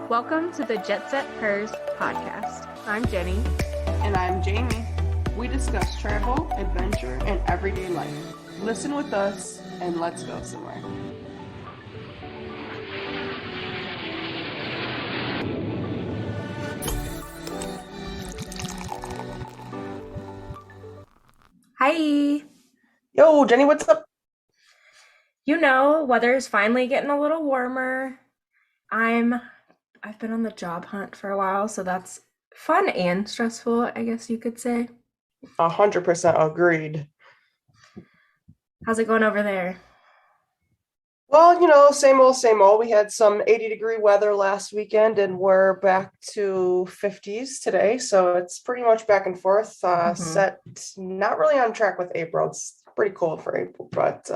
Welcome to the Jet Set Hers podcast. I'm Jenny. And I'm Jamie. We discuss travel, adventure, and everyday life. Listen with us and let's go somewhere. Hi. Yo, Jenny, what's up? Weather's finally getting a little warmer. I've been on the job hunt for a while, so that's fun and stressful, I guess you could say. 100% agreed. How's it going over there? Well, same old, same old. We had some 80-degree weather last weekend and we're back to 50s today. So it's pretty much back and forth. Set not really on track with April. It's pretty cold for April, but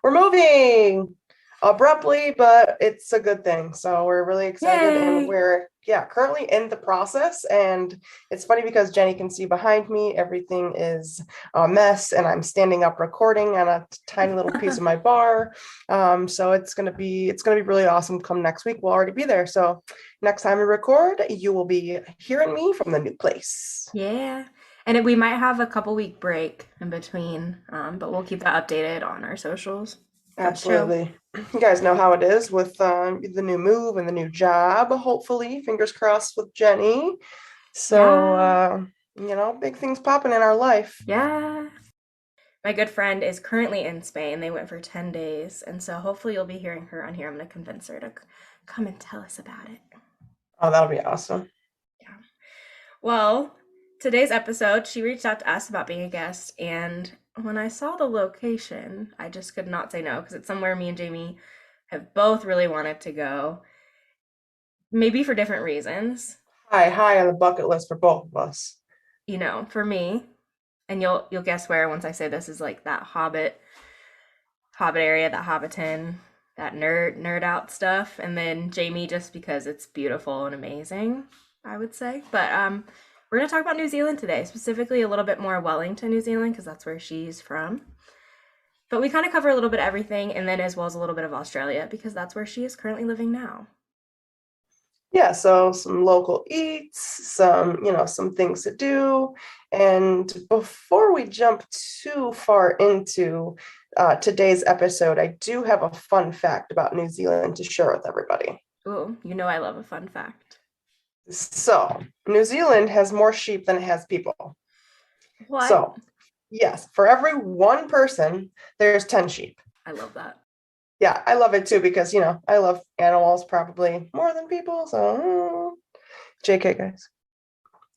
we're moving abruptly, but it's a good thing. So we're really excited. Yay. And we're currently in the process. And it's funny because Jenny can see behind me, everything is a mess and I'm standing up recording on a tiny little piece of my bar. So it's gonna be really awesome. Come next week, we'll already be there. So next time we record, you will be hearing me from the new place. Yeah. And we might have a couple week break in between, but we'll keep that updated on our socials. Absolutely. You guys know how it is with the new move and the new job, hopefully. Fingers crossed with Jenny. So, big things popping in our life. Yeah. My good friend is currently in Spain. They went for 10 days. And so hopefully you'll be hearing her on here. I'm going to convince her to come and tell us about it. Oh, that'll be awesome. Yeah. Well, today's episode, she reached out to us about being a guest. And when I saw the location, I just could not say no because it's somewhere me and Jamie have both really wanted to go. Maybe for different reasons. High on the bucket list for both of us. For me, and you'll guess where once I say this is like that Hobbit area, that Hobbiton, that nerd out stuff, and then Jamie just because it's beautiful and amazing, I would say. But we're gonna talk about New Zealand today, specifically a little bit more Wellington, New Zealand, because that's where she's from. But we kind of cover a little bit of everything, and then as well as a little bit of Australia, because that's where she is currently living now. Yeah, so some local eats, some things to do. And before we jump too far into today's episode, I do have a fun fact about New Zealand to share with everybody. Ooh, I love a fun fact. So, New Zealand has more sheep than it has people. What? So, yes, for every one person, there's 10 sheep. I love that. Yeah, I love it too because, I love animals probably more than people. So, JK, guys.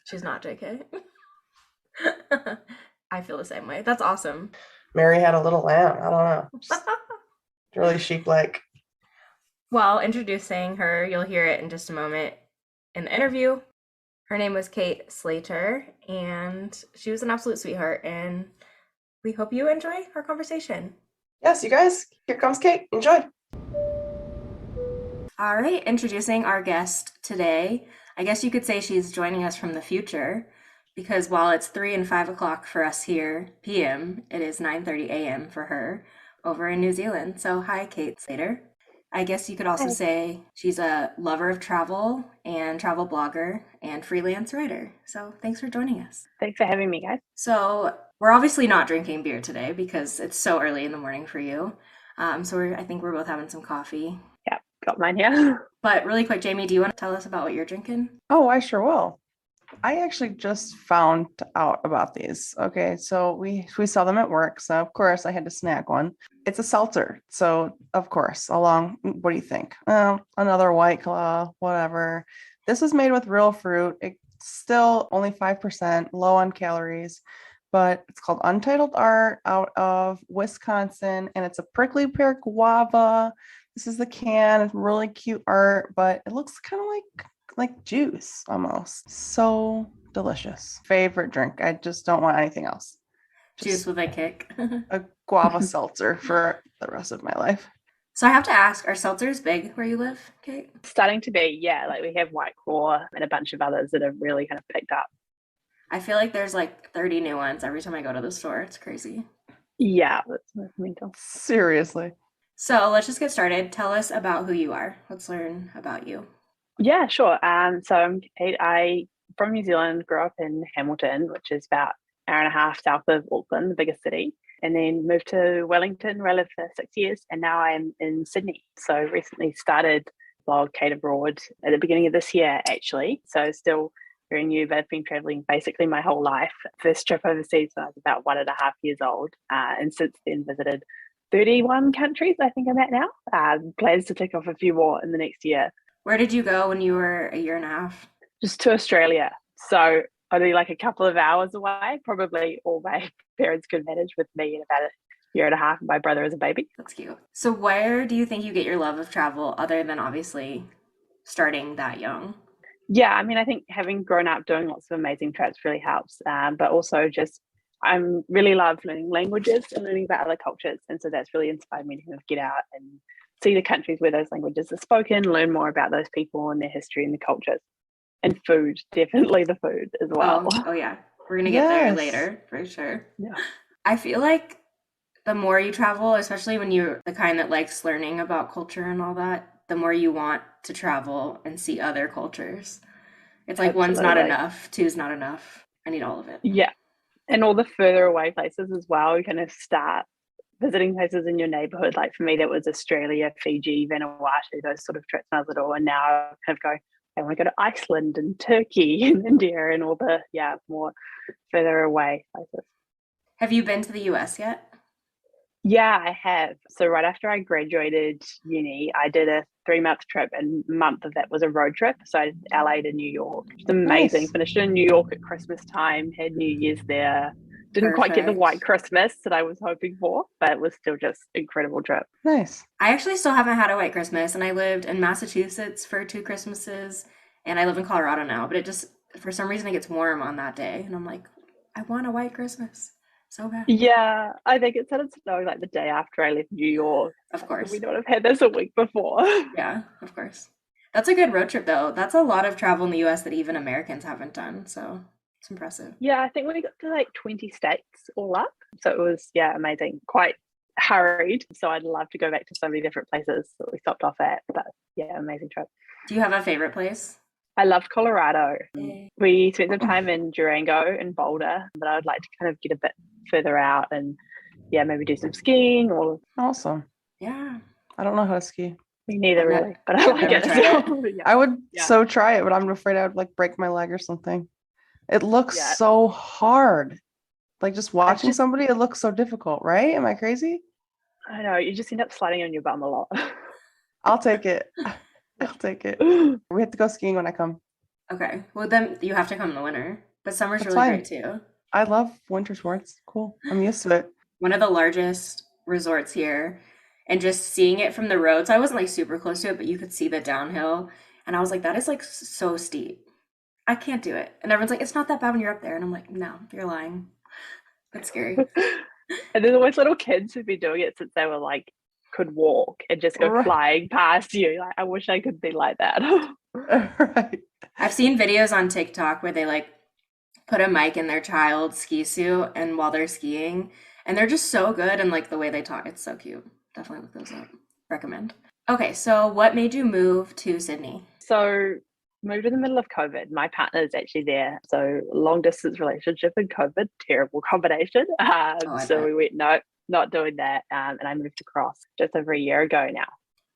She's not JK. I feel the same way. That's awesome. Mary had a little lamb. I don't know. Just really sheep-like. Well, introducing her, you'll hear it in just a moment in the interview. Her name was Kate Slater, and she was an absolute sweetheart, and we hope you enjoy our conversation. Yes, you guys, here comes Kate. Enjoy. All right, introducing our guest today. I guess you could say she's joining us from the future, because while it's 3 and 5 o'clock for us here, p.m., it is 9:30 a.m. for her over in New Zealand. So hi, Kate Slater. I guess you could also say she's a lover of travel and travel blogger and freelance writer. So thanks for joining us. Thanks for having me, guys. So we're obviously not drinking beer today because it's so early in the morning for you. I think we're both having some coffee. Yeah, got mine here. But really quick, Jamie, do you want to tell us about what you're drinking? Oh, I sure will. I actually just found out about these. Okay, so we sell them at work. So of course I had to snag one. It's a seltzer. So of course, what do you think? Another White Claw, whatever. This is made with real fruit. It's still only 5%, low on calories, but it's called Untitled Art out of Wisconsin, and it's a prickly pear guava. This is the can. It's really cute art, but it looks kind of like juice almost. So delicious. Favorite drink. I just don't want anything else. Juice with a kick. A guava seltzer for the rest of my life. So I have to ask, are seltzers big where you live, Kate? Starting to be, yeah. Like we have White Claw and a bunch of others that have really kind of picked up. I feel like there's like 30 new ones every time I go to the store. It's crazy. Yeah, that's mental. Seriously. So let's just get started. Tell us about who you are. Let's learn about you. Yeah, sure. So I'm Kate. I from New Zealand, grew up in Hamilton, which is about an hour and a half south of Auckland, the biggest city, and then moved to Wellington, where I lived for 6 years, and now I'm in Sydney. So recently started blog Kate Abroad at the beginning of this year, actually. So still very new, but I've been traveling basically my whole life. First trip overseas when I was about 1.5 years old, and since then visited 31 countries, I think I'm at now. Plans to tick off a few more in the next year. Where did you go when you were a year and a half? Just to Australia. So only like a couple of hours away. Probably all my parents could manage with me in about a year and a half, and my brother as a baby. That's cute. So where do you think you get your love of travel other than obviously starting that young? Yeah, I mean, I think having grown up doing lots of amazing trips really helps. But also just I'm really love learning languages and learning about other cultures, and so that's really inspired me to kind of get out and see the countries where those languages are spoken, learn more about those people and their history and the cultures. And food, definitely the food as well. Oh yeah. We're gonna get there Yes. later for sure. Yeah. I feel like the more you travel, especially when you're the kind that likes learning about culture and all that, the more you want to travel and see other cultures. It's like one's not Absolutely. enough, two's not enough. I need all of it. Yeah. And all the further away places as well, you kind of start visiting places in your neighborhood. Like for me, that was Australia, Fiji, Vanuatu, those sort of trips when I was little. And now I kind of go, I want to go to Iceland and Turkey and India and all the, more further away places. Have you been to the US yet? Yeah, I have. So right after I graduated uni, I did a 3 month trip, and a month of that was a road trip. So I did LA to New York. It's amazing. Nice. Finished in New York at Christmas time, had New Year's there. Didn't quite get the Perfect. white Christmas that I was hoping for, but it was still just incredible trip. Nice. I actually still haven't had a white Christmas, and I lived in Massachusetts for 2 Christmases, and I live in Colorado now, but it just, for some reason, it gets warm on that day, and I'm like, I want a white Christmas so bad. Yeah, I think it started snowing like the day after I left New York. Of Would course. we not have had this a week before? Yeah, of course. That's a good road trip, though. That's a lot of travel in the US that even Americans haven't done, so it's impressive. Yeah, I think we got to like 20 states all up. So it was, amazing. Quite hurried. So I'd love to go back to so many different places that we stopped off at. But yeah, amazing trip. Do you have a favorite place? I loved Colorado. Yay. We spent some time in Durango and Boulder, but I would like to kind of get a bit further out and maybe do some skiing or Awesome. Yeah. I don't know how to ski. me neither I've really, but I I've like never it. tried So, yeah. I would Yeah. so try it, but I'm afraid I would like break my leg or something. It looks Yeah. so hard. Like just watching just- somebody, it looks so difficult, right? Am I crazy? I know, you just end up sliding on your bum a lot. I'll take it. I'll take it. We have to go skiing when I come. Okay. Well, then you have to come in the winter, but summer's That's really fine. great too. I love winter sports. Cool. I'm used to it. One of the largest resorts here, and just seeing it from the road. So I wasn't like super close to it, but you could see the downhill, and I was like, that is like so steep. I can't do it. And everyone's like, it's not that bad when you're up there, and I'm like, no, you're lying. That's scary. And there's always little kids who've been doing it since they were like could walk and just go Right. flying past you. Like, I wish I could be like that. Right. I've seen videos on TikTok where they like put a mic in their child's ski suit and while they're skiing, and they're just so good, and like the way they talk, it's so cute. Definitely look those up. Recommend. Okay, so what made you move to Sydney? So moved in the middle of COVID. My partner is actually there. So long distance relationship and COVID, terrible combination. I So bet. we went, no, not doing that. And I moved across just over a year ago now.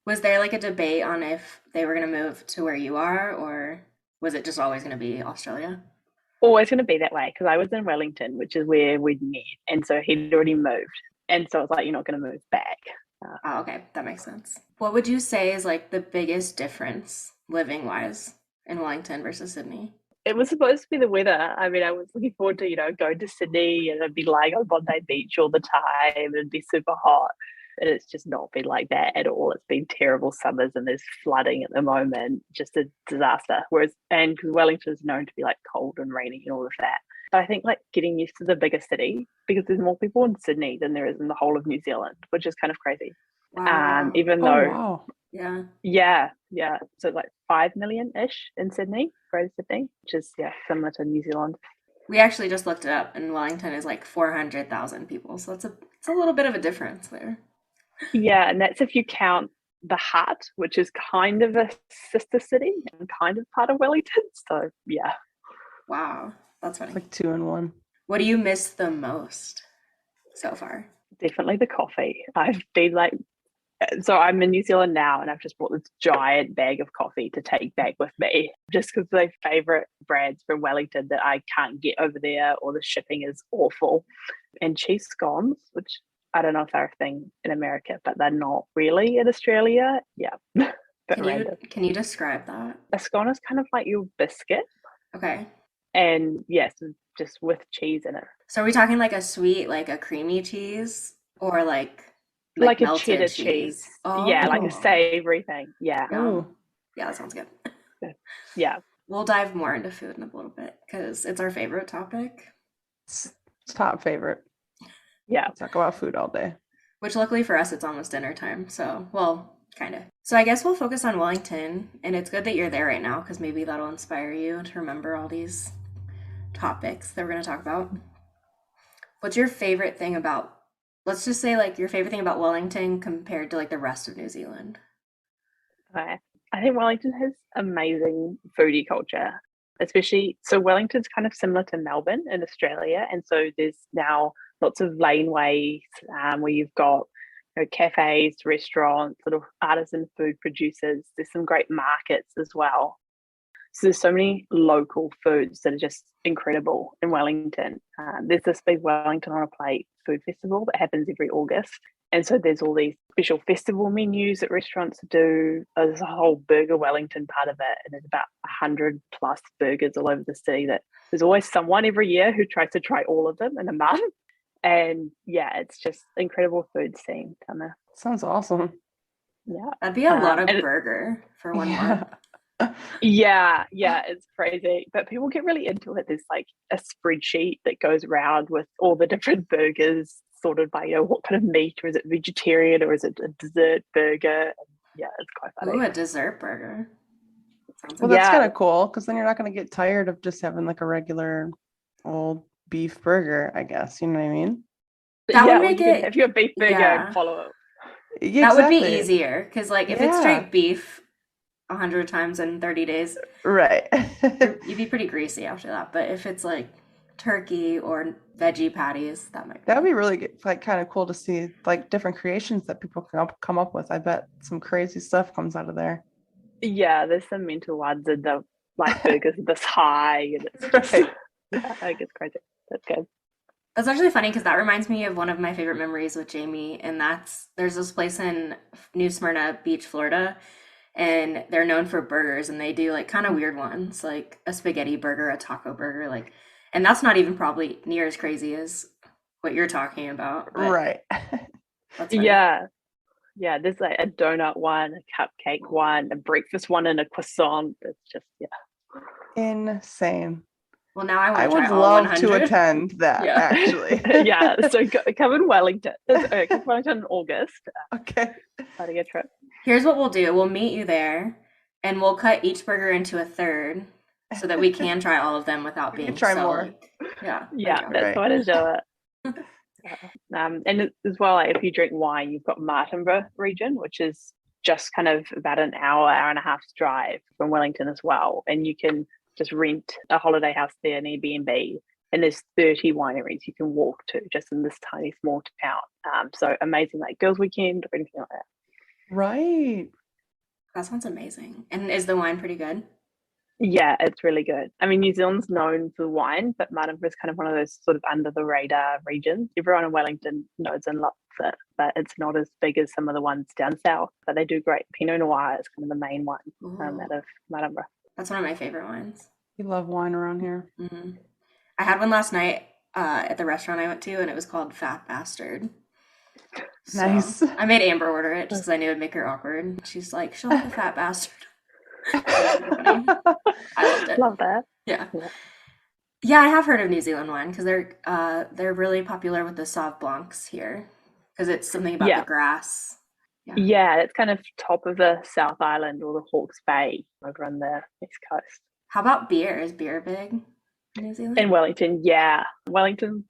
Was there like a debate on if they were going to move to where you are, or was it just always going to be Australia? Always going to be that way because I was in Wellington, which is where we'd met. And so he'd already moved. And so it's like, you're not going to move back. Oh, okay, that makes sense. What would you say is like the biggest difference living wise in Wellington versus Sydney? It was supposed to be the weather. I mean, I was looking forward to, going to Sydney and I'd be lying on Bondi Beach all the time and it'd be super hot. And it's just not been like that at all. It's been terrible summers and there's flooding at the moment, just a disaster. And because Wellington is known to be like cold and rainy and all of that. But I think like getting used to the bigger city because there's more people in Sydney than there is in the whole of New Zealand, which is kind of crazy. Wow. Even Oh, though wow. Yeah. yeah. So like 5 million-ish in Sydney, Greater Sydney, which is similar to New Zealand. We actually just looked it up, and Wellington is like 400,000 people, so it's a little bit of a difference there. Yeah, and that's if you count the Hut, which is kind of a sister city and kind of part of Wellington. So yeah, Wow, that's funny. Like 2 in 1. What do you miss the most so far? definitely the coffee. I've been like, so I'm in New Zealand now, and I've just bought this giant bag of coffee to take back with me, just because my favorite brands from Wellington that I can't get over there, or the shipping is awful. And cheese scones, which I don't know if they're a thing in America, but they're not really in Australia. Yeah, bit random. Can you describe that? A scone is kind of like your biscuit, Okay. and yes, just with cheese in it, So are we talking like a sweet, like a creamy cheese, or like a melted cheddar cheese. Oh, Yeah, like a savory thing. Yeah, Yum. Ooh. Yeah, that sounds good. yeah. We'll dive more into food in a little bit because it's our favorite topic, It's top favorite. Yeah. Talk about food all day. which luckily for us, it's almost dinner time. So, well, kind of. So I guess we'll focus on Wellington, and it's good that you're there right now because maybe that'll inspire you to remember all these topics that we're going to talk about. What's your favorite thing about, let's just say like your favorite thing about Wellington compared to like the rest of New Zealand? Okay. I think Wellington has amazing foodie culture, especially. So Wellington's kind of similar to Melbourne in Australia, and so there's now lots of laneways where you've got cafes, restaurants, sort of artisan food producers. There's some great markets as well. So there's so many local foods that are just incredible in Wellington. There's this big Wellington on a Plate food festival that happens every August. And so there's all these special festival menus that restaurants do. There's a whole Burger Wellington part of it. And there's about 100 plus burgers all over the city that there's always someone every year who tries to try all of them in a month. And yeah, it's just incredible food scene down there. Sounds awesome. Yeah. That'd be a lot of and burger for one Yeah. month. Yeah, it's crazy. But people get really into it. There's like a spreadsheet that goes around with all the different burgers sorted by, what kind of meat, or is it vegetarian, or is it a dessert burger? And yeah, it's quite funny. Ooh, a dessert burger. Sounds Well, that's Yeah. kind of cool because then you're not going to get tired of just having like a regular old beef burger, I guess. You know what I mean? That would yeah, make you can it- have your beef burger yeah. and follow it. Yeah, That would be exactly. easier because like if it's Yeah. straight beef 100 times in 30 days, Right. you'd be pretty greasy after that. But if it's like turkey or veggie patties, that might be. That would be really good, like kind of cool to see like different creations that people can come up with. I bet some crazy stuff comes out of there. Yeah, there's some mental ones, and the like burgers are this high, and it's just, Right. yeah, it gets crazy. That's good. That's actually funny because that reminds me of one of my favorite memories with Jamie, and there's this place in New Smyrna Beach, Florida, and they're known for burgers, and they do like kind of weird ones, like a spaghetti burger, a taco burger, like, and that's not even probably near as crazy as what you're talking about. But Right. that's funny. Yeah, there's like a donut one, a cupcake one, a breakfast one, and a croissant. It's just Insane. Well, now I I want would to try all love 100. to attend that Yeah. actually. yeah. So come in Wellington. Come to Wellington in August. Okay. Starting a trip. Here's what we'll do. We'll meet you there, and we'll cut each burger into a third so that we can try all of them without We being can try so, more. like, yeah. Yeah, there you go. that's Right. the way to do it. And as well, like, if you drink wine, you've got Martinborough region, which is just kind of about an hour and a half's drive from Wellington as well. And you can just rent a holiday house there, an Airbnb. And there's 30 wineries you can walk to just in this tiny small town. So amazing, like girls' weekend or anything like that. Right. That sounds amazing. And is the wine pretty good? Yeah, it's really good. I mean, New Zealand's known for wine, but Martinborough is kind of one of those sort of under the radar regions. Everyone in Wellington knows and loves it, but it's not as big as some of the ones down south. But they do great. Pinot Noir is kind of the main one Ooh, out of Martinborough. that's one of my favorite wines. You love wine around here. Hmm. I had one last night at the restaurant I went to, and it was called Fat Bastard. So Nice. I made Amber order it just because I knew it'd make her awkward. She's like, "Show me the fat bastard." I loved it. Love that. Yeah. Yeah. Yeah, I have heard of New Zealand wine because they're really popular with the Sauv Blancs here because it's something about Yeah. the grass. Yeah, it's kind of top of the South Island or the Hawke's Bay over on the east coast. How about beer? Is beer big in New Zealand? In Wellington, yeah. Wellington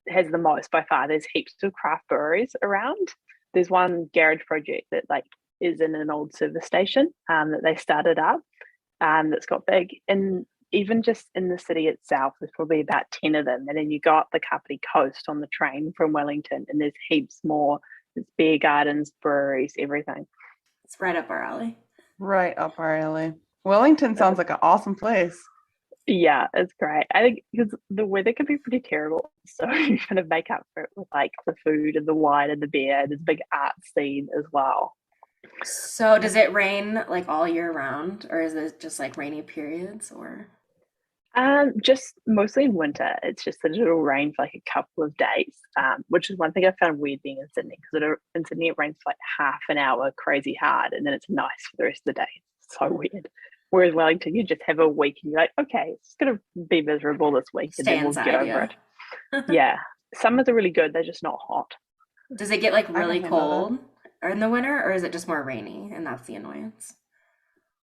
has the most by far. There's heaps of craft breweries around. There's one garage project that like is in an old service station that they started up that's got big. And even just in the city itself, there's probably about 10 of them. And then you go up the Kapiti Coast on the train from Wellington, and there's heaps more. There's beer gardens, breweries, everything. It's right up our alley. Right up our alley. Wellington sounds like an awesome place. Yeah, it's great. I think because the weather can be pretty terrible. So you kind of make up for it with like the food and the wine and the beer. There's a big art scene as well. So does it rain like all year round, or is it just like rainy periods, or? Just mostly in winter. It's just that it'll rain for like a couple of days, which is one thing I found weird being in Sydney, because in Sydney it rains for like half an hour crazy hard, and then it's nice for the rest of the day. It's so weird. Whereas Wellington, you just have a week and you're like, okay, it's gonna be miserable this week, and Stay then we'll inside, get over yeah. it. Yeah, summers are really good. They're just not hot. Does it get like can really handle that. cold in the winter, or is it just more rainy and that's the annoyance?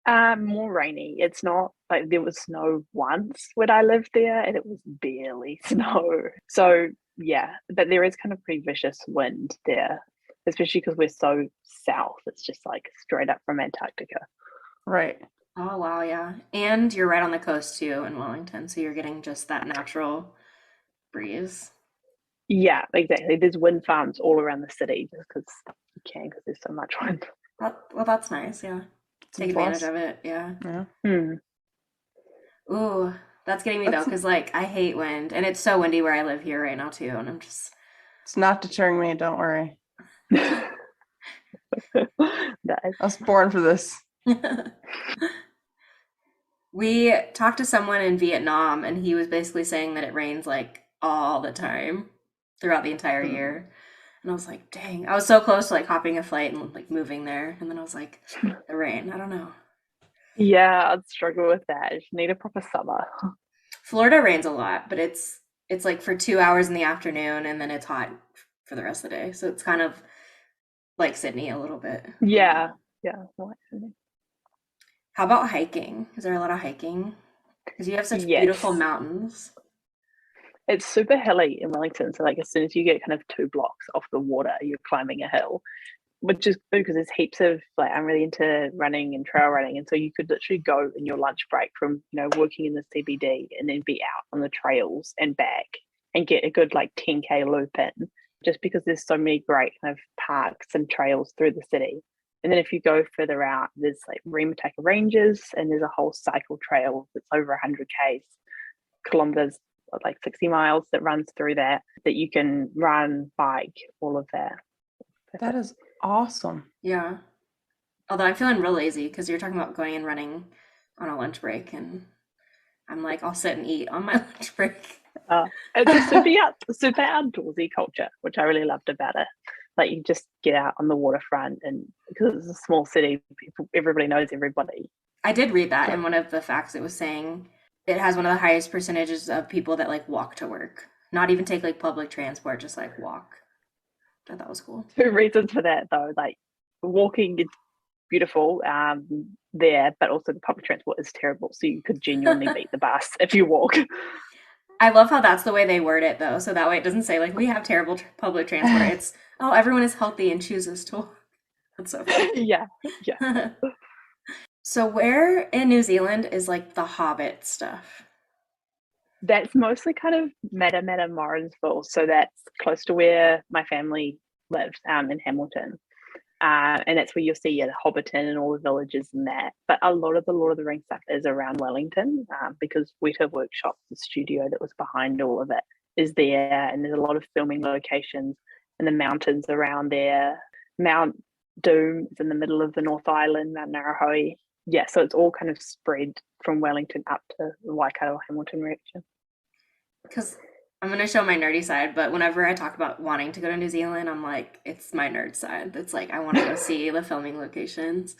More rainy. It's not like there was snow once when I lived there, and it was barely snow. So yeah, but there is kind of pretty vicious wind there, especially because we're so south. It's just like straight up from Antarctica. Right. Oh wow, yeah. And you're right on the coast too in Wellington, so you're getting just that natural breeze. Yeah, exactly. There's wind farms all around the city just because you can, because there's so much wind. Well, that's nice, yeah. Some Take advantage plus. of it, yeah. Yeah. Ooh, that's getting me though, That's- because like I hate wind, and it's so windy where I live here right now too, and I'm just It's not deterring me. Don't worry. Nice. I was born for this. We talked to someone in Vietnam, and he was basically saying that it rains like all the time throughout the entire Hmm. year. And I was like, dang, I was so close to like hopping a flight and like moving there. And then I was like, the rain, I don't know. Yeah, I'd struggle with that. You need a proper summer. Florida rains a lot, but it's like for 2 hours in the afternoon, and then it's hot for the rest of the day. So it's kind of like Sydney a little bit. Yeah. How about hiking? Is there a lot of hiking? Because you have such beautiful Yes. mountains. It's super hilly in Wellington. So like as soon as you get kind of 2 blocks off the water, you're climbing a hill, which is good because there's heaps of like, I'm really into running and trail running. And so you could literally go in your lunch break from, working in the CBD and then be out on the trails and back and get a good like 10K loop in, just because there's so many great kind of parks and trails through the city. And then if you go further out, there's like Remataka Ranges, and there's a whole cycle trail that's over 100 kilometers, like 60 miles, that runs through that you can run, bike, all of that. That is awesome. Yeah. Although I'm feeling real lazy because you're talking about going and running on a lunch break, and I'm like, I'll sit and eat on my lunch break. It's a super outdoorsy culture, which I really loved about it. Like you just get out on the waterfront, and because it's a small city, everybody knows everybody. I did read that in one of the facts. It was saying it has one of the highest percentages of people that like walk to work, not even take like public transport, just like walk. I thought that was cool. 2 reasons for that though. Like walking is beautiful there, but also the public transport is terrible. So you could genuinely beat the bus if you walk. I love how that's the way they word it though. So that way it doesn't say like we have terrible public transport. It's, oh, everyone is healthy and chooses to walk. That's so funny. Yeah. So where in New Zealand is like the Hobbit stuff? That's mostly kind of Meta Morrinsville. So that's close to where my family lives, in Hamilton. And that's where you'll see Hobbiton and all the villages and that. But a lot of the Lord of the Rings stuff is around Wellington, because Weta Workshop, the studio that was behind all of it, is there. And there's a lot of filming locations in the mountains around there. Mount Doom is in the middle of the North Island, Mount Narahoi. Yeah, so it's all kind of spread from Wellington up to the Waikato Hamilton region. Because I'm going to show my nerdy side, but whenever I talk about wanting to go to New Zealand, I'm like, it's my nerd side. It's like, I want to go see the filming locations.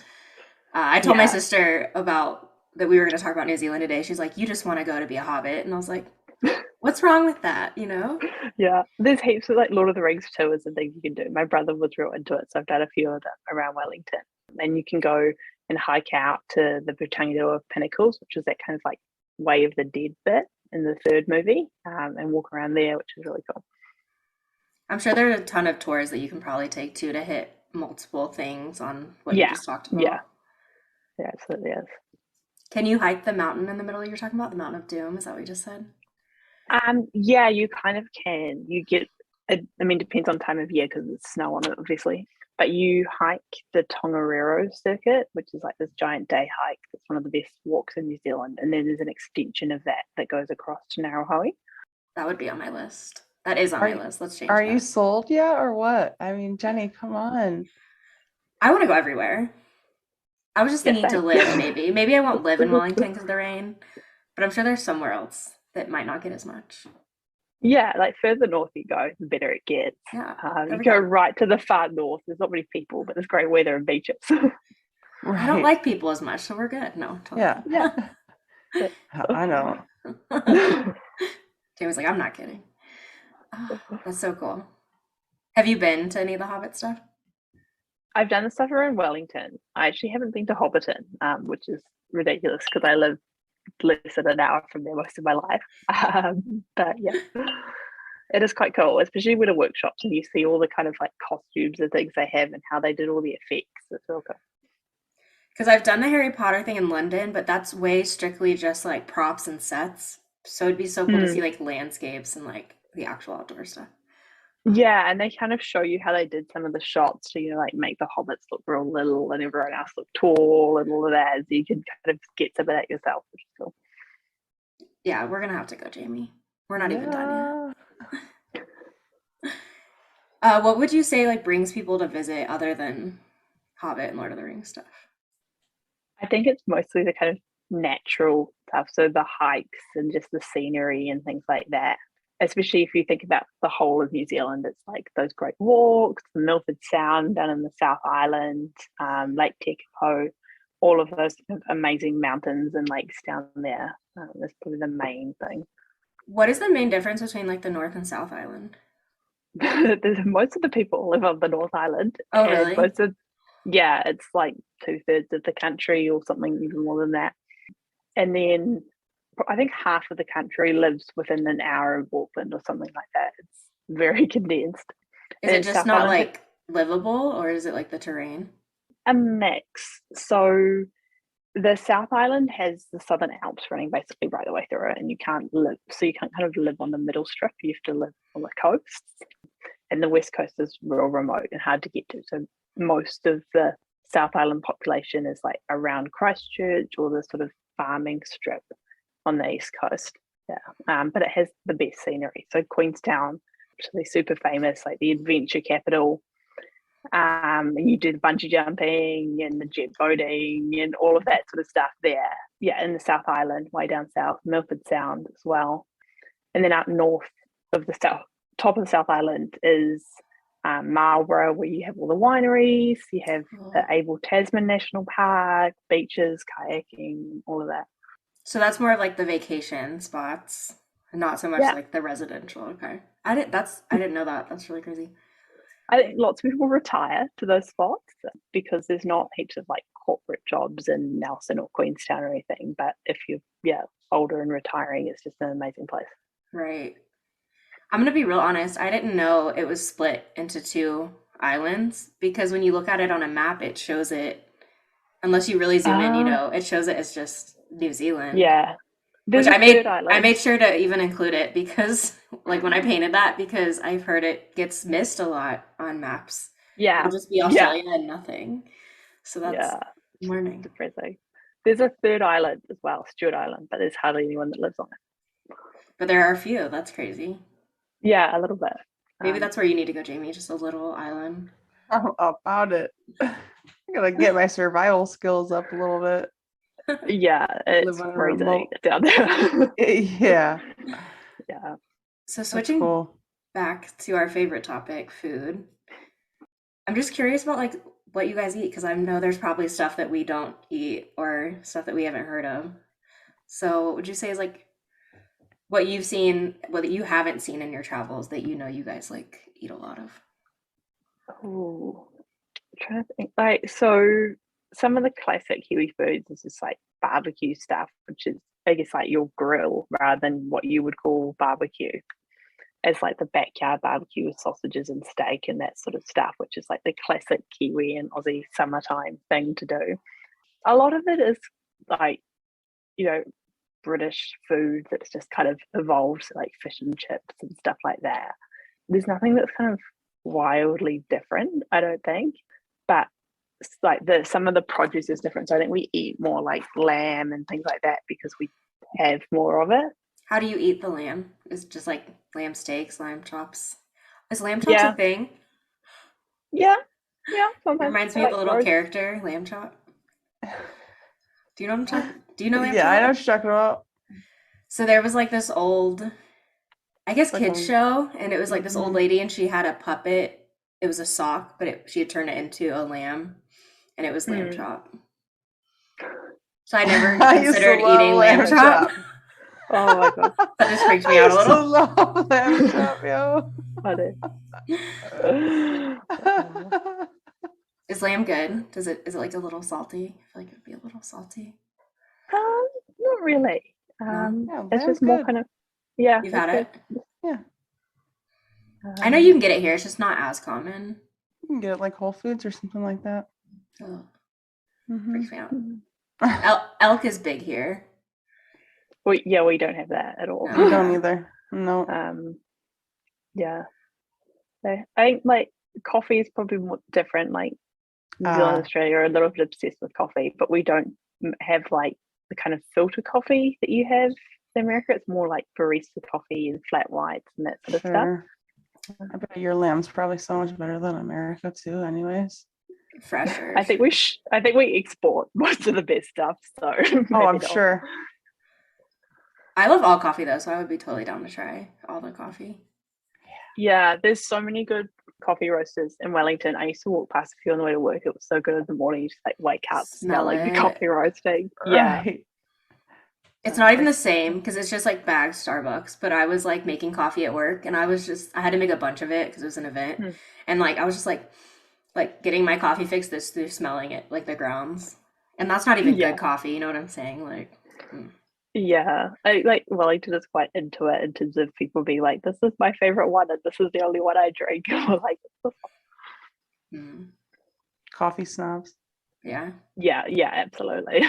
I told my sister about that we were going to talk about New Zealand today. She's like, you just want to go to be a hobbit. And I was like, what's wrong with that, Yeah, there's heaps of like Lord of the Rings tours and things you can do. My brother was real into it, so I've done a few of them around Wellington. And you can go and hike out to the Butangidoa Pinnacles, which is that kind of like Way of the Dead bit in the 3rd movie, and walk around there, which is really cool. I'm sure there are a ton of tours that you can probably take too to hit multiple things on what you Yeah, just talked about. yeah, yeah, absolutely is. Can you hike the mountain in the middle you're talking about? The Mountain of Doom? Is that what you just said? Yeah, you kind of can. You get, I mean, depends on time of year because there's snow on it, obviously. But you hike the Tongariro circuit, which is like this giant day hike. That's one of the best walks in New Zealand. And then there's an extension of that that goes across to Ngauruhoe. That would be on my list. That is on Are my you, list. Let's change are you that. sold yet or what? I mean, Jenny, come on. I want to go everywhere. I was just Yeah, thinking to same. live, maybe. Maybe I won't live in Wellington because of the rain, but I'm sure there's somewhere else that might not get as much. Yeah, like further north you go, the better it gets. Yeah, You there we go go. right to the far north. There's not many people, but there's great weather and beaches. I don't Right. like people as much, so we're good. No, totally. Yeah. Yeah. I know. Jay was like, I'm not kidding. Oh, that's so cool. Have you been to any of the Hobbit stuff? I've done the stuff around Wellington. I actually haven't been to Hobbiton, which is ridiculous because I live less than an hour from there most of my life. But yeah, it is quite cool, especially with the workshops and you see all the kind of like costumes and things they have and how they did all the effects. It's real cool. Because I've done the Harry Potter thing in London, but that's way strictly just like props and sets. So it'd be so cool to see like landscapes and like the actual outdoor stuff. Yeah, and they kind of show you how they did some of the shots to, like make the hobbits look real little and everyone else look tall and all of that. So you can kind of get some of that yourself, which is cool. Yeah, we're gonna have to go, Jamie. We're not even done yet. What would you say like brings people to visit other than Hobbit and Lord of the Rings stuff? I think it's mostly the kind of natural stuff. So the hikes and just the scenery and things like that. Especially if you think about the whole of New Zealand, it's like those great walks, the Milford Sound down in the South Island, Lake Tekapo, all of those amazing mountains and lakes down there. That's probably the main thing. What is the main difference between like the North and South Island? Most of the people live on the North Island. Oh, and really? yeah, it's like 2/3 of the country or something even more than that. And then I think half of the country lives within an hour of Auckland or something like that. It's very condensed. Is And it just South not Island, like livable, or is it like the terrain? a mix. So the South Island has the Southern Alps running basically right the way through it, and you can't kind of live on the middle strip. You have to live on the coast, and the West Coast is real remote and hard to get to. So most of the South Island population is like around Christchurch or the sort of farming strip on the East Coast. Yeah, but it has the best scenery. So Queenstown, actually super famous, like the adventure capital. And you do the bungee jumping and the jet boating and all of that sort of stuff there. Yeah, in the South Island, way down south, Milford Sound as well. And then up north of the top of the South Island is Marlborough, where you have all the wineries, you have the Abel Tasman National Park, beaches, kayaking, all of that. So that's more of like the vacation spots, not so much Yeah. like the residential. Okay. I didn't know that. That's really crazy. I think lots of people retire to those spots because there's not heaps of like corporate jobs in Nelson or Queenstown or anything. But if you're older and retiring, it's just an amazing place. Right. I'm gonna be real honest. I didn't know it was split into two islands because when you look at it on a map, it shows it, unless you really zoom in, it shows it as just New Zealand. Yeah. There's Which a third island. I made sure to even include it because like when I painted that, because I've heard it gets missed a lot on maps. Yeah. It'll just be Australia and nothing. So that's learning. Depressing. There's a third island as well, Stewart Island, but there's hardly anyone that lives on it. But there are a few. That's crazy. Yeah, a little bit. Maybe that's where you need to go, Jamie. Just a little island. How about it? I gotta get my survival skills up a little bit. Yeah, it's freezing down there. Yeah. Yeah. So switching back to our favorite topic, food. I'm just curious about like what you guys eat because I know there's probably stuff that we don't eat or stuff that we haven't heard of. So what would you say is like what you've seen, what you haven't seen in your travels that you know you guys like eat a lot of? Oh, I'm trying to think. Like, so some of the classic Kiwi foods is just like barbecue stuff, which is I guess like your grill rather than what you would call barbecue. as like the backyard barbecue with sausages and steak and that sort of stuff, which is like the classic Kiwi and Aussie summertime thing to do. A lot of it is like, British food that's just kind of evolved, like fish and chips and stuff like that. There's nothing that's kind of wildly different, I don't think. But like some of the produce is different. So I think we eat more like lamb and things like that because we have more of it. How do you eat the lamb? Is it just like lamb steaks, lamb chops? Is lamb chops a thing? Yeah. It Sometimes reminds me of the little character, Lamb Chop. Do you know what I'm talking? Do you know Lamb Chop? Yeah, I know what you're talking about. So there was like this old, I guess, Like kids show, and it was like this old Mhm. lady, and she had a puppet. It was a sock, but she had turned it into a lamb, and it was Lamb Chop. So I never I used to considered love eating lamb chop. Oh my god. That just freaked me I out a used to little. love lamb chop, yo. Is lamb good? Is it like a little salty? I feel like it would be a little salty. Not really. Yeah, It's lamb's just more good. kind of You've You've had it? Yeah, I know you can get it here. It's just not as common. you can get it like Whole Foods or something like that. So Mhm. freaks me out. Elk is big here. We don't have that at all. No. We don't either. No. Yeah. So I think like coffee is probably more different. Like New Zealand and Australia are a little bit obsessed with coffee, but we don't have like the kind of filter coffee that you have in America. It's more like barista coffee and flat whites and that sort of stuff. Sure. I bet your lamb's probably so much better than America too, anyways. Fresher. I think we export most of the best stuff. So Oh, I'm sure. I love all coffee though, so I would be totally down to try all the coffee. Yeah, there's so many good coffee roasters in Wellington. I used to walk past a few on the way to work. It was so good in the morning. You just like wake up, smell like the it. coffee roasting. Yeah. Right. It's not even the same because it's just like bagged Starbucks. But I was like making coffee at work, and I had to make a bunch of it because it was an event, and like I was just like getting my coffee fix this through smelling it, like the grounds, and that's not even good coffee. You know what I'm saying? Like, Yeah, I like Wellington is quite into it in terms of people being like, "This is my favorite one, and this is the only one I drink." Like, Coffee snobs. yeah. Yeah, absolutely.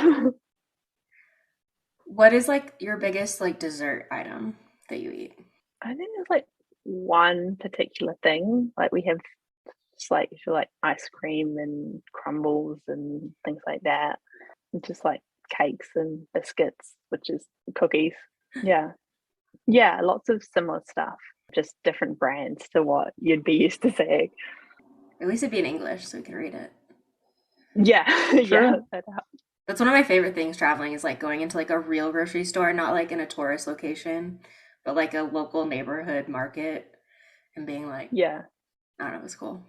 What is like your biggest like dessert item that you eat? I think there's like one particular thing. Like we have just like if you like ice cream and crumbles and things like that. And just like cakes and biscuits, which is cookies. Yeah. Yeah, lots of similar stuff. Just different brands to what you'd be used to seeing. At least it'd be in English so we can read it. Yeah. Sure. Yeah. That helps. That's one of my favorite things traveling is like going into like a real grocery store, not like in a tourist location, but like a local neighborhood market and being like, Yeah. I don't know, it was cool.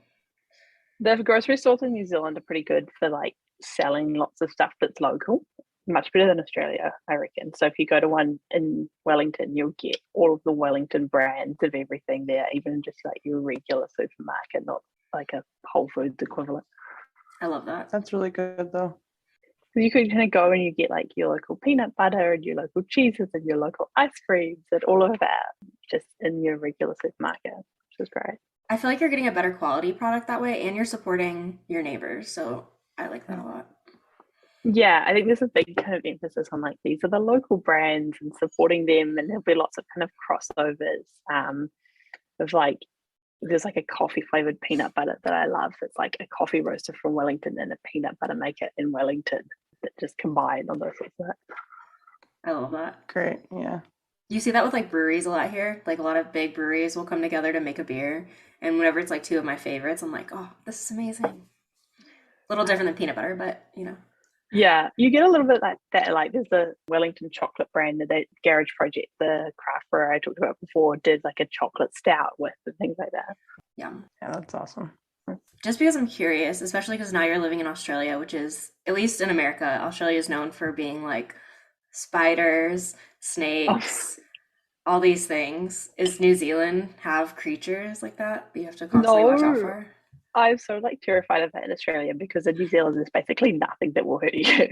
The grocery stores in New Zealand are pretty good for like selling lots of stuff that's local. Much better than Australia, I reckon. So if you go to one in Wellington, you'll get all of the Wellington brands of everything there, even just like your regular supermarket, not like a Whole Foods equivalent. I love that. That's really good though. You could kind of go and you get like your local peanut butter and your local cheeses and your local ice creams and all of that just in your regular supermarket, which is great. I feel like you're getting a better quality product that way and you're supporting your neighbors. So I like that a lot. Yeah, I think there's a big kind of emphasis on like these are the local brands and supporting them, and there'll be lots of kind of crossovers of like there's like a coffee flavored peanut butter that I love. It's like a coffee roaster from Wellington and a peanut butter maker in Wellington that just combine on those sorts of that. I love that. Great. Yeah. You see that with like breweries a lot here. Like a lot of big breweries will come together to make a beer. And whenever it's like two of my favorites, I'm like, oh, this is amazing. A little different than peanut butter, but you know. Yeah, you get a little bit like that. Like there's the Wellington chocolate brand that Garage Project, the craft brewer I talked about before, did like a chocolate stout with and things like that. Yum. Yeah, that's awesome. Just because I'm curious, especially because now you're living in Australia, which is, at least in America, Australia is known for being like spiders, snakes, all these things. Is New Zealand have creatures like that you have to constantly watch out for? I'm so like terrified of that in Australia because in New Zealand there's basically nothing that will hurt you.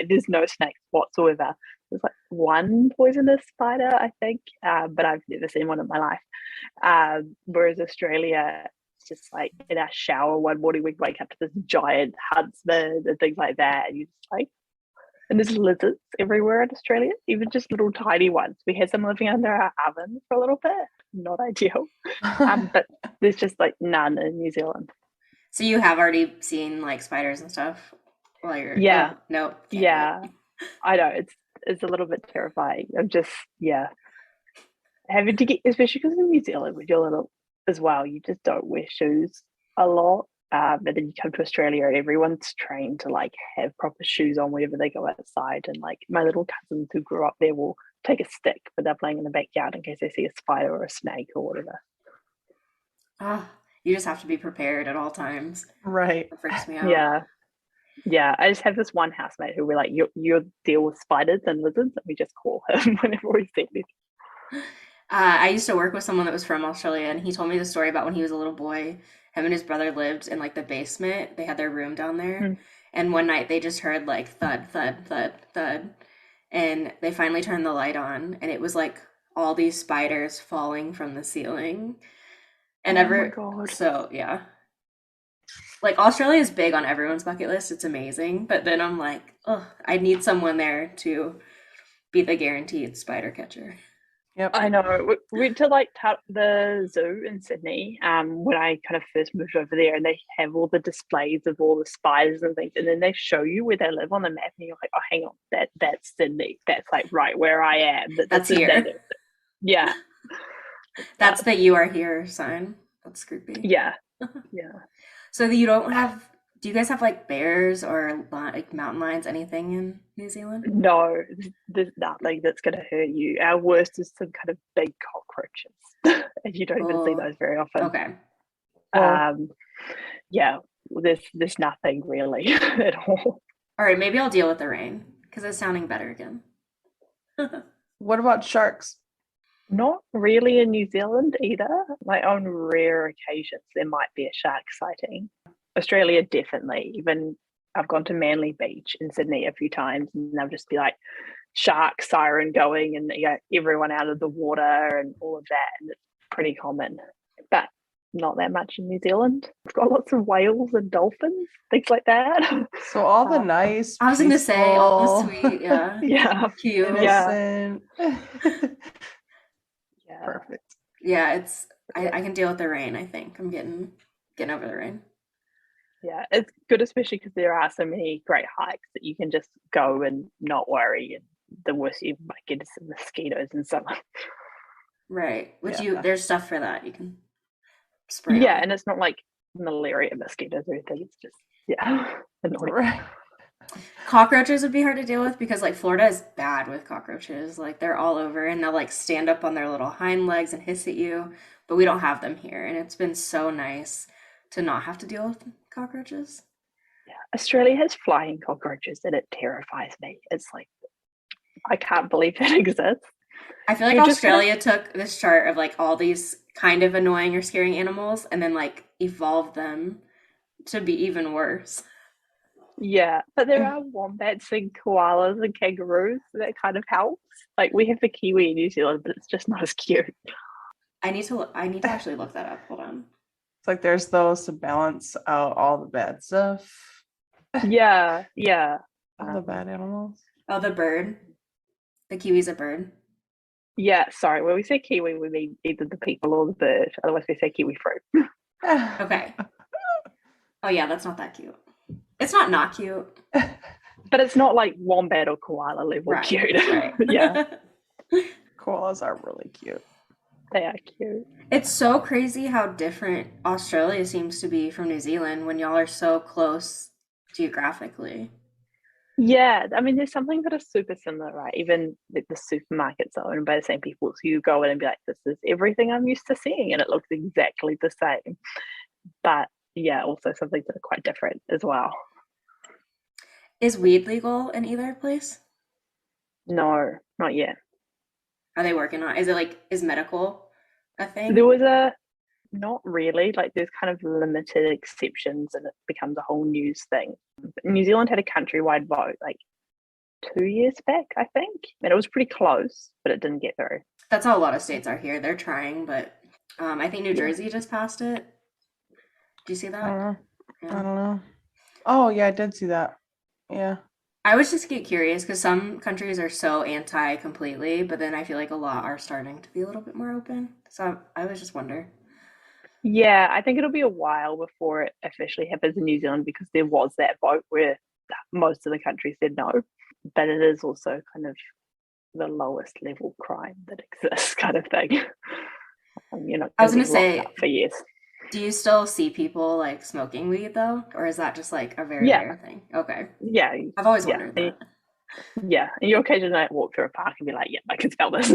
There's no snakes whatsoever. There's like one poisonous spider, I think, but I've never seen one in my life. Whereas Australia, it's just like in our shower one morning, we wake up to this giant huntsman and things like that. And you just like, and there's lizards everywhere in Australia, even just little tiny ones. We had some living under our oven for a little bit. Not ideal. But there's just like none in New Zealand. So you have already seen like spiders and stuff while you're Yeah. oh, no. Can't do it. Yeah, I know it's a little bit terrifying. I'm just having to get, especially because in New Zealand when you're little as well, you just don't wear shoes a lot. And then you come to Australia and everyone's trained to like have proper shoes on whenever they go outside. And like my little cousins who grew up there will take a stick when they're playing in the backyard in case they see a spider or a snake or whatever. Oh, you just have to be prepared at all times. Right. It freaks me out. Yeah. I just have this one housemate who we're like, you deal with spiders and lizards, and we just call him whenever we see anything. I used to work with someone that was from Australia, and he told me the story about when he was a little boy. Him and his brother lived in like the basement. They had their room down there. Mm. And one night they just heard like thud, thud, thud, thud. And they finally turned the light on, and it was like all these spiders falling from the ceiling. And Oh my God. so yeah. Like Australia is big on everyone's bucket list. It's amazing. But then I'm like, oh, I need someone there to be the guaranteed spider catcher. Yep. I know. We went to like the zoo in Sydney when I kind of first moved over there, and they have all the displays of all the spiders and things, and then they show you where they live on the map, and you're like, oh, hang on, that's Sydney. That's like right where I am. That's here. Yeah. That's the you are here sign. That's creepy. Yeah. So you don't have, do you guys have like bears or like mountain lions, anything in New Zealand? No, there's nothing that's going to hurt you. Our worst is some kind of big cockroaches, and you don't even see those very often. Okay. Yeah, there's nothing really at all. All right, maybe I'll deal with the rain because it's sounding better again. What about sharks? Not really in New Zealand either. Like on rare occasions, there might be a shark sighting. Australia, definitely. Even I've gone to Manly Beach in Sydney a few times, and they'll just be like shark siren going, and everyone out of the water and all of that. And it's pretty common, but not that much in New Zealand. We've got lots of whales and dolphins, things like that. So all the nice. I was going to say all the peaceful, sweet, yeah. Yeah. Cute. innocent. Yeah. Perfect. Yeah, it's I can deal with the rain, I think. I'm getting over the rain. Yeah, it's good, especially because there are so many great hikes that you can just go and not worry. And the worst you might get is some mosquitoes in summer. Right. Which Yeah. there's stuff for that. You can spray Yeah, on. and it's not like malaria mosquitoes or anything. It's just annoying. Right. Cockroaches would be hard to deal with because like Florida is bad with cockroaches. Like they're all over and they'll like stand up on their little hind legs and hiss at you, but we don't have them here, and it's been so nice to not have to deal with cockroaches. Australia has flying cockroaches, and it terrifies me. It's like I can't believe that exists. I feel like You're just gonna- Australia took this chart of like all these kind of annoying or scary animals and then like evolved them to be even worse. Yeah, but there are wombats and koalas and kangaroos. So that kind of helps. Like we have the kiwi in New Zealand, but it's just not as cute. I need to actually look that up. Hold on. It's like there's those to balance out all the bad stuff, Yeah. all the bad animals. Oh, the bird. The kiwi's a bird. Yeah, sorry. When we say kiwi, we mean either the people or the bird. Otherwise, we say kiwi fruit. Okay. Oh yeah, that's not that cute. It's not cute. But it's not like wombat or koala level Right. cute. Right. Yeah, Koalas are really cute. they are cute. It's so crazy how different Australia seems to be from New Zealand when y'all are so close geographically. Yeah, I mean, there's something that is super similar, right? Even the supermarkets are owned by the same people. So you go in and be like, this is everything I'm used to seeing, and it looks exactly the same. But yeah, also some things that are quite different as well. Is weed legal in either place? No, not yet. Are they working on? Is medical a thing? There was not really, like there's kind of limited exceptions and it becomes a whole news thing. New Zealand had a countrywide vote like 2 years back, I think. And it was pretty close, but it didn't get through. That's how a lot of states are here. They're trying, but I think New Yeah. Jersey just passed it. Do you see I that? don't know. I Yeah. don't know. Oh yeah, I did see that. Yeah. I was just get curious because some countries are so anti completely, but then I feel like a lot are starting to be a little bit more open. So I was just wondering. Yeah, I think it'll be a while before it officially happens in New Zealand because there was that vote where most of the country said no. But it is also kind of the lowest level crime that exists, kind of thing. You're not I was going gonna to be locked say, up for years. do you still see people like smoking weed though, or is that just like a very Yeah, rare thing? Okay, yeah, I've always yeah, wondered that. yeah. And you occasionally like, walk through a park and be like, yeah, I can smell this.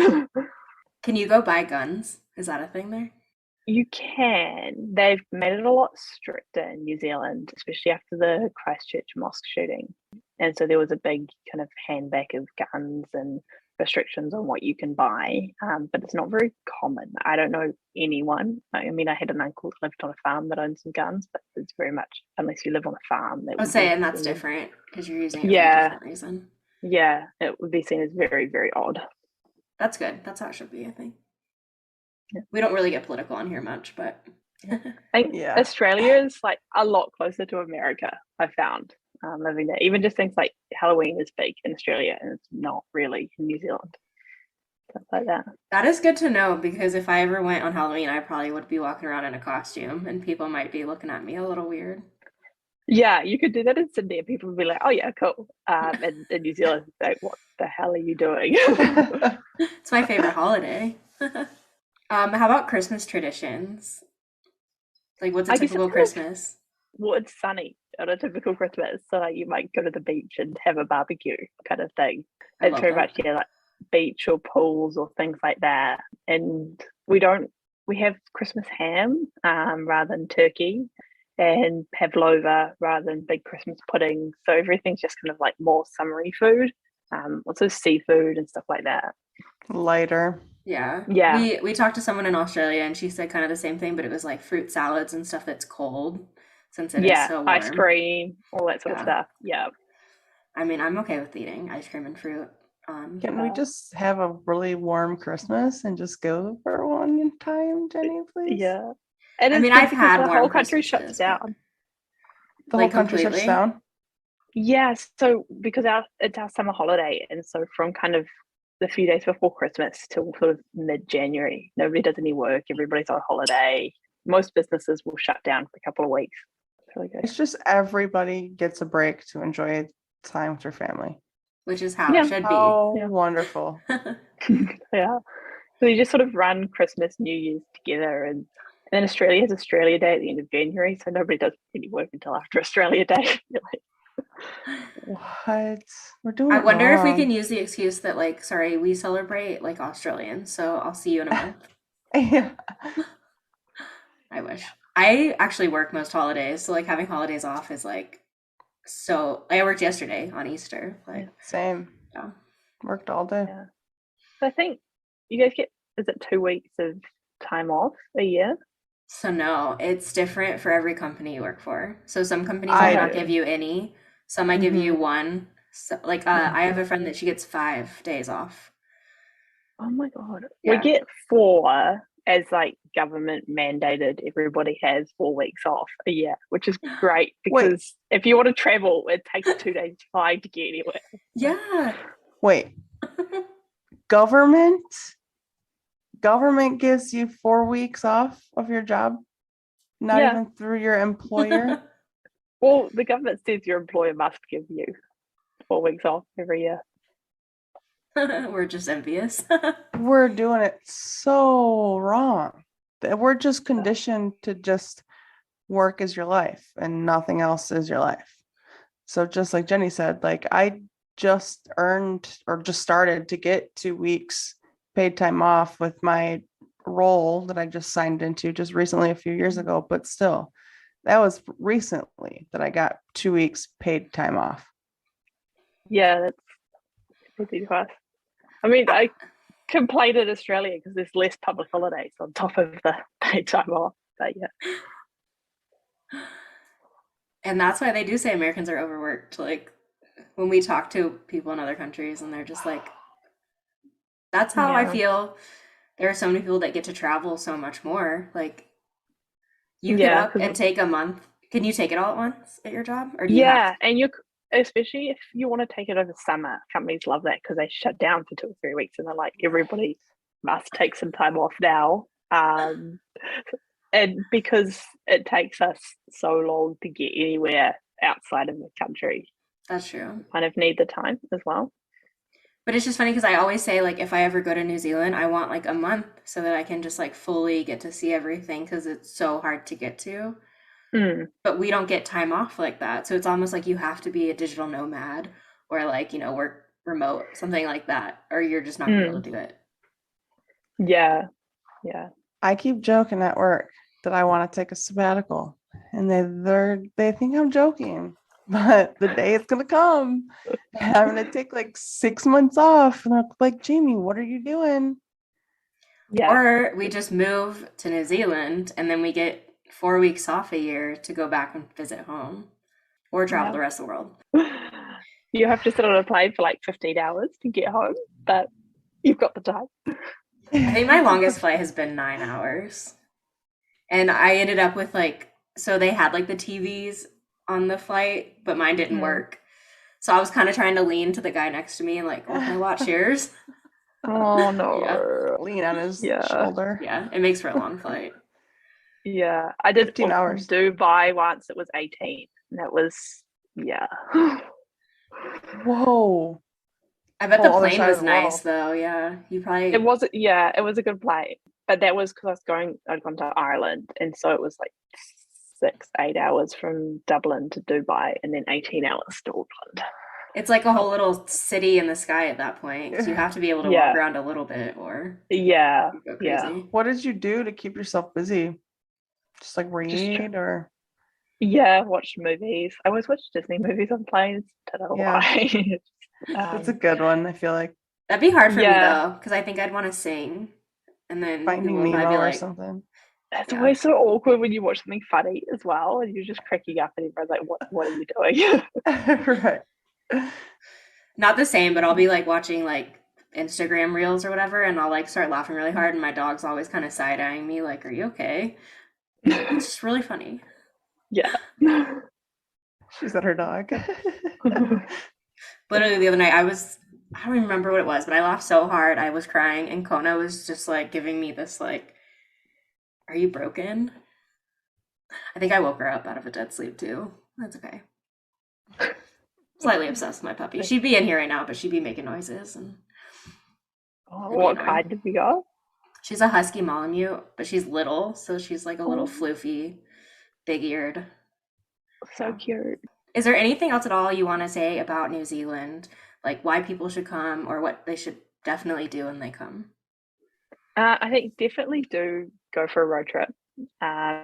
Can you go buy guns? Is that a thing there? You can. They've made it a lot stricter in New Zealand, especially after the Christchurch mosque shooting. And so there was a big kind of handback of guns and restrictions on what you can buy, but it's not very common. I don't know anyone. I mean, I had an uncle who lived on a farm that owned some guns, but it's very much, unless you live on a farm, that I was would be saying that's seen. different because you're using it for a Yeah, different reason. yeah, it would be seen as very, very odd. That's good. That's how it should be, I think. Yeah. We don't really get political on here much, but I think Yeah. Australia is like a lot closer to America, I found, living there. Even just things like Halloween is big in Australia and it's not really in New Zealand. Stuff like that. that is good to know because if I ever went on Halloween, I probably would be walking around in a costume and people might be looking at me a little weird. Yeah, you could do that in Sydney and people would be like, oh yeah, cool. And in New Zealand, like, what the hell are you doing? It's my favorite holiday. How about Christmas traditions? Like, what's a I guess typical it's kind of- Christmas? Well, it's sunny on a typical Christmas. So like, you might go to the beach and have a barbecue kind of thing. I It's love very that. much, yeah, like beach or pools or things like that. And we have Christmas ham rather than turkey and pavlova rather than big Christmas pudding. So everything's just kind of like more summery food. Also seafood and stuff like that. Lighter. Yeah. Yeah. We talked to someone in Australia and she said kind of the same thing, but it was like fruit salads and stuff that's cold since it is Yeah, so ice warm. cream, all that sort of Yeah. stuff. Yeah. I mean, I'm okay with eating ice cream and fruit. Can we just have a really warm Christmas and just go for one time, Jenny, please? Yeah. And I it's mean, good I've because had the warm whole country Christmases, shuts but- down. The whole Like, country shuts completely? down. Yeah, so because it's our summer holiday, and so from kind of the few days before Christmas till sort of mid-January, nobody does any work, everybody's on holiday. Most businesses will shut down for a couple of weeks. It's really good. It's just everybody gets a break to enjoy time with your family. which is how Yeah. it should Oh, Yeah. wonderful. be. Yeah. So you just sort of run Christmas, New Year's together, and then Australia has Australia Day at the end of January, so nobody does any work until after Australia Day. really. What? We're doing I it wonder if we wrong. can use the excuse that, like, sorry, we celebrate like Australians, so I'll see you in a month. Yeah. I wish. I actually work most holidays, so like having holidays off is like so. I worked yesterday on Easter. Like, Same. yeah. Worked all day. Yeah. So I think you guys get, is it 2 weeks of time off a year? So no, it's different for every company you work for. So some companies I might not do. give you any. Some might give Mhm. you one. So, like, I have a friend that she gets 5 days off. Oh my God. Yeah. We get 4 as like government mandated. Everybody has 4 weeks off a year, which is great Wait. because if you want to travel, it takes 2 days to fly to get anywhere. Yeah. Wait, government gives you 4 weeks off of your job? Not Yeah. even through your employer? Well, the government says your employer must give you 4 weeks off every year. We're just envious. We're doing it so wrong. We're just conditioned to just work is your life and nothing else is your life. So just like Jenny said, like I just earned or just started to get 2 weeks paid time off with my role that I just signed into just recently a few years ago, but still that was recently that I got 2 weeks paid time off. Yeah, that's pretty fast. I mean, I complained in Australia because there's less public holidays on top of the paid time off. But yeah. And that's why they do say Americans are overworked. Like, when we talk to people in other countries and they're just like, that's how I Yeah. feel. There are so many people that get to travel so much more. Like, you get Yeah, up 'cause and take a month. Can you take it all at once at your job? Or do you have yeah, and especially if you want to take it over summer, companies love that because they shut down for 2 or 3 weeks and they're like, everybody must take some time off now. And because it takes us so long to get anywhere outside of the country, That's true. kind of need the time as well. But it's just funny because I always say, like, if I ever go to New Zealand, I want like a month so that I can just like fully get to see everything because it's so hard to get to. Mm, But we don't get time off like that. So it's almost like you have to be a digital nomad or like, work remote, something like that, or you're just not gonna be able to do it. yeah, yeah. I keep joking at work that I want to take a sabbatical, and they think I'm joking, but the day is gonna come, and I'm gonna take like 6 months off, and they're like, Jamie, what are you doing? Yeah. Or we just move to New Zealand and then we get 4 weeks off a year to go back and visit home or travel Yeah. the rest of the world. You have to sit on a plane for like 15 hours to get home, but you've got the time. I think my longest flight has been 9 hours. And I ended up with like, so they had like the TVs on the flight, but mine didn't Mm. work. So I was kind of trying to lean to the guy next to me and like, well, can I watch yours? Oh no. Lean on his Yeah. shoulder. Yeah, it makes for a long flight. Yeah. I did 15 hours. Dubai once, it was 18. And that was yeah. Whoa. I bet the Whole other plane side was of the nice world. though. Yeah, you probably. It was a good flight. But that was because I'd gone to Ireland, and so it was like 6-8 hours from Dublin to Dubai and then 18 hours to Auckland. It's like a whole little city in the sky at that point. So you have to be able to Yeah. walk around a little bit or Yeah. you go Yeah. crazy. What did you do to keep yourself busy? Just like read or Yeah, watched movies. I always watch Disney movies on planes. Don't know Yeah. why. that's a good one, I feel like. That'd be hard for me Yeah. though, because I think I'd want to sing, and then Finding people would probably Nemo be or like, something. It's Yeah. always so awkward when you watch something funny as well, and you're just cracking up, and everyone's like, "What are you doing?" Right. not the same, but I'll be like watching like Instagram reels or whatever, and I'll like start laughing really hard, and my dog's always kind of side eyeing me, like, "Are you okay?" It's just really funny. Yeah. She's at her dog. Literally the other night, I don't even remember what it was, but I laughed so hard I was crying, and Kona was just like giving me this like, "Are you broken?" I think I woke her up out of a dead sleep too. That's okay. Slightly obsessed with my puppy. She'd be in here right now, but she'd be making noises, and What kind have you got? she's a husky Malamute, but she's little, so she's like a little floofy, big-eared. So cute. Is there anything else at all you want to say about New Zealand, like why people should come or what they should definitely do when they come? I think definitely do go for a road trip,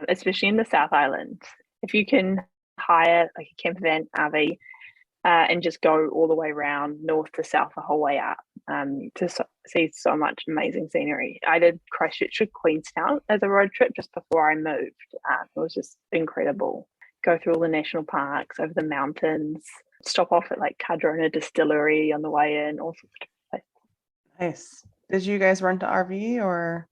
especially in the South Island. If you can hire like a camper van, RV, and just go all the way around north to south the whole way up to see so much amazing scenery. I did Christchurch to Queenstown as a road trip just before I moved. It was just incredible. Go through all the national parks, over the mountains, stop off at like Cardrona Distillery on the way in, all sorts of places. Nice. Did you guys rent an RV or?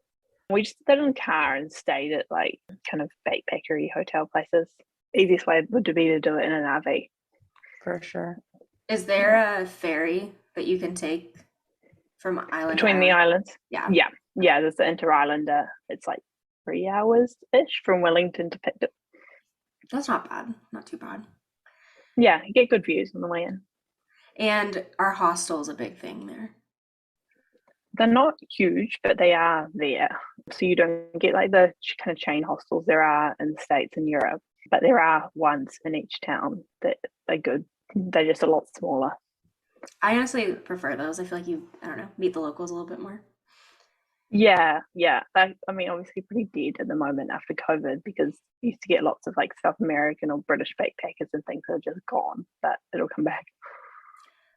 We just stayed in a car and stayed at like kind of backpackery hotel places. Easiest way would be to do it in an RV. For sure. Is there a ferry that you can take from island to Between the island? islands. Yeah. Yeah, there's the Inter-Islander. It's like 3 hours-ish from Wellington to Picton. That's not bad. Not too bad. Yeah, you get good views on the way in. And our hostel's a big thing there. They're not huge, but they are there. So you don't get like the kind of chain hostels there are in the States and Europe, but there are ones in each town that are good. They're just a lot smaller. I honestly prefer those. I feel like I don't know, meet the locals a little bit more. Yeah. I mean, obviously pretty dead at the moment after COVID because you used to get lots of like South American or British backpackers and things that are just gone, but it'll come back.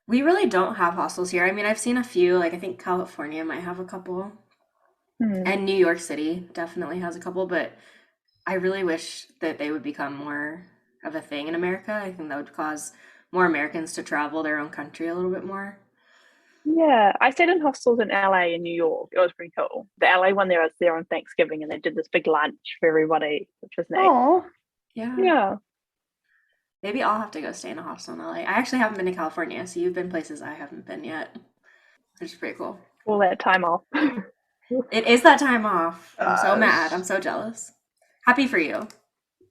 We really don't have hostels here. I mean, I've seen a few, like I think California might have a couple, and New York City definitely has a couple, but I really wish that they would become more of a thing in America. I think that would cause more Americans to travel their own country a little bit more. Yeah, I stayed in hostels in LA and New York. It was pretty cool. The LA one there, I was there on Thanksgiving and they did this big lunch for everybody, which was neat. Oh, Yeah. Yeah. Maybe I'll have to go stay in a hostel in LA. I actually haven't been to California, so you've been places I haven't been yet, which is pretty cool. All that time off. It is that time off. I'm so mad. Gosh. I'm so jealous. Happy for you.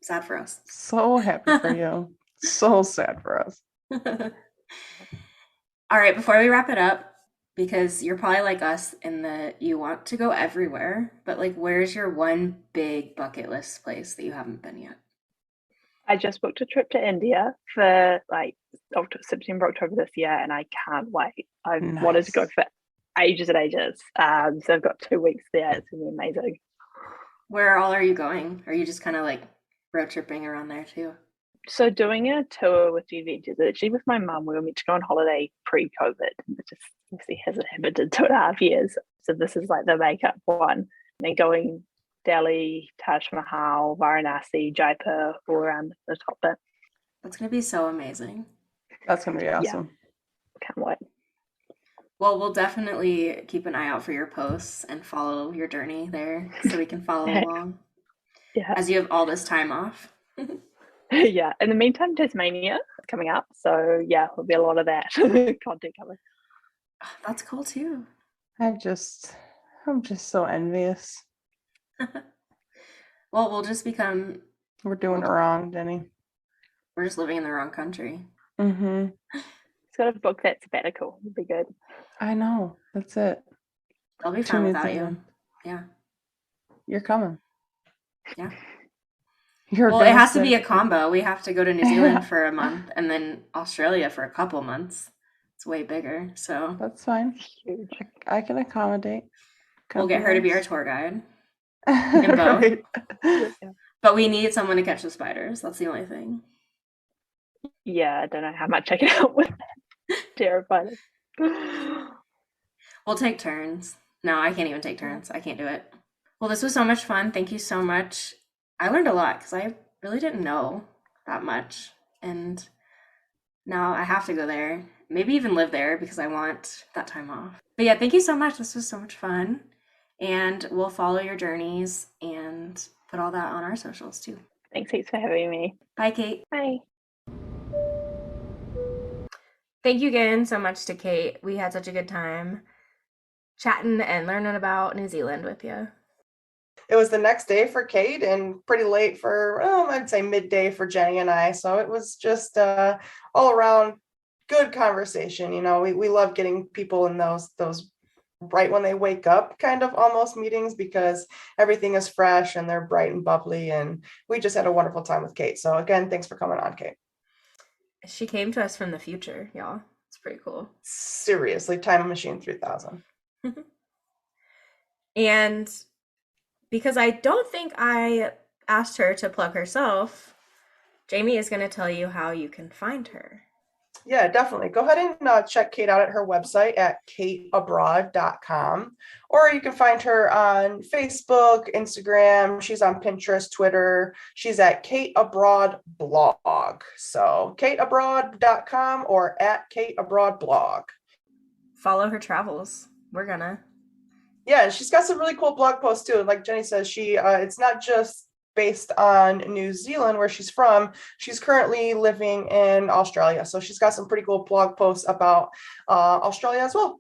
Sad for us. so happy for you. So sad for us. All right, before we wrap it up, because you're probably like us in that you want to go everywhere, but like, where's your one big bucket list place that you haven't been yet? I just booked a trip to India for like September, October this year, and I can't wait. I've wanted to go Nice. for ages and ages. So I've got 2 weeks there. It's gonna be amazing. Where all are you going? Are you just kind of like road tripping around there too? So doing a tour with G Ventures, actually with my mum, we were meant to go on holiday pre-COVID, and it just obviously hasn't happened in 2.5 years. So this is like the makeup one. And then going Delhi, Taj Mahal, Varanasi, Jaipur, all around the top bit. That's gonna be so amazing. That's gonna be awesome. Can't wait. Well, we'll definitely keep an eye out for your posts and follow your journey there so we can follow along Yeah. as you have all this time off. Yeah. In the meantime, Tasmania is coming up. So yeah, there'll be a lot of that content coming. That's cool too. I'm just so envious. Well, we'll just become, We're doing it wrong, Jenny. we're just living in the wrong country. Mm-hmm. It's got to book that sabbatical. It'll be good. I know. That's it. I'll be To fine New without you. Zealand. Yeah. You're coming. Yeah. You're Well, it gonna has to be sit- a combo. We have to go to New Zealand for a month and then Australia for a couple months. It's way bigger. So That's fine. Huge. I can accommodate. we'll get her to be our Compromise. tour guide. Right. Yeah. But we need someone to catch the spiders. That's the only thing. Yeah, I don't know how much I can help with that. Terrified. We'll take turns. No, I can't even take turns. I can't do it. Well, this was so much fun. Thank you so much. I learned a lot because I really didn't know that much. And now I have to go there. Maybe even live there because I want that time off. But yeah, thank you so much. This was so much fun. And we'll follow your journeys and put all that on our socials too. Thanks heaps for having me. Bye, Kate. Bye. Thank you again so much to Kate. We had such a good time chatting and learning about New Zealand with you. It was the next day for Kate and pretty late for, I'd say midday for Jenny and I. So it was just all around good conversation. You know, we love getting people in those right when they wake up kind of almost meetings because everything is fresh and they're bright and bubbly. And we just had a wonderful time with Kate. So again, thanks for coming on, Kate. She came to us from the future, y'all. It's pretty cool. Seriously, Time Machine 3000. And because I don't think I asked her to plug herself, Jamie is going to tell you how you can find her. Yeah, definitely. Go ahead and check Kate out at her website at kateabroad.com. Or you can find her on Facebook, Instagram. She's on Pinterest, Twitter. She's at Kate Abroad Blog. So kateabroad.com or at Kate Abroad Blog. Follow her travels. We're gonna. Yeah, and she's got some really cool blog posts too. Like Jenny says, she it's not just based on New Zealand where she's from. She's currently living in Australia. So she's got some pretty cool blog posts about Australia as well.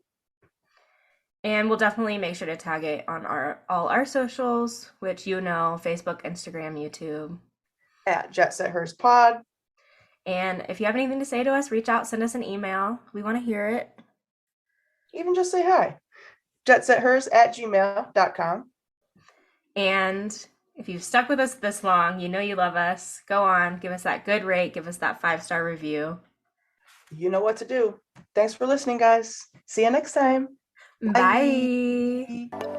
And we'll definitely make sure to tag it on all our socials, which Facebook, Instagram, YouTube. At Jet Set Hers Pod. And if you have anything to say to us, reach out, send us an email. We want to hear it. Even just say hi. jetsethers@gmail.com. And if you've stuck with us this long, you know you love us. Go on, give us that good rate, give us that 5-star review. You know what to do. Thanks for listening, guys. See you next time. Bye. Bye.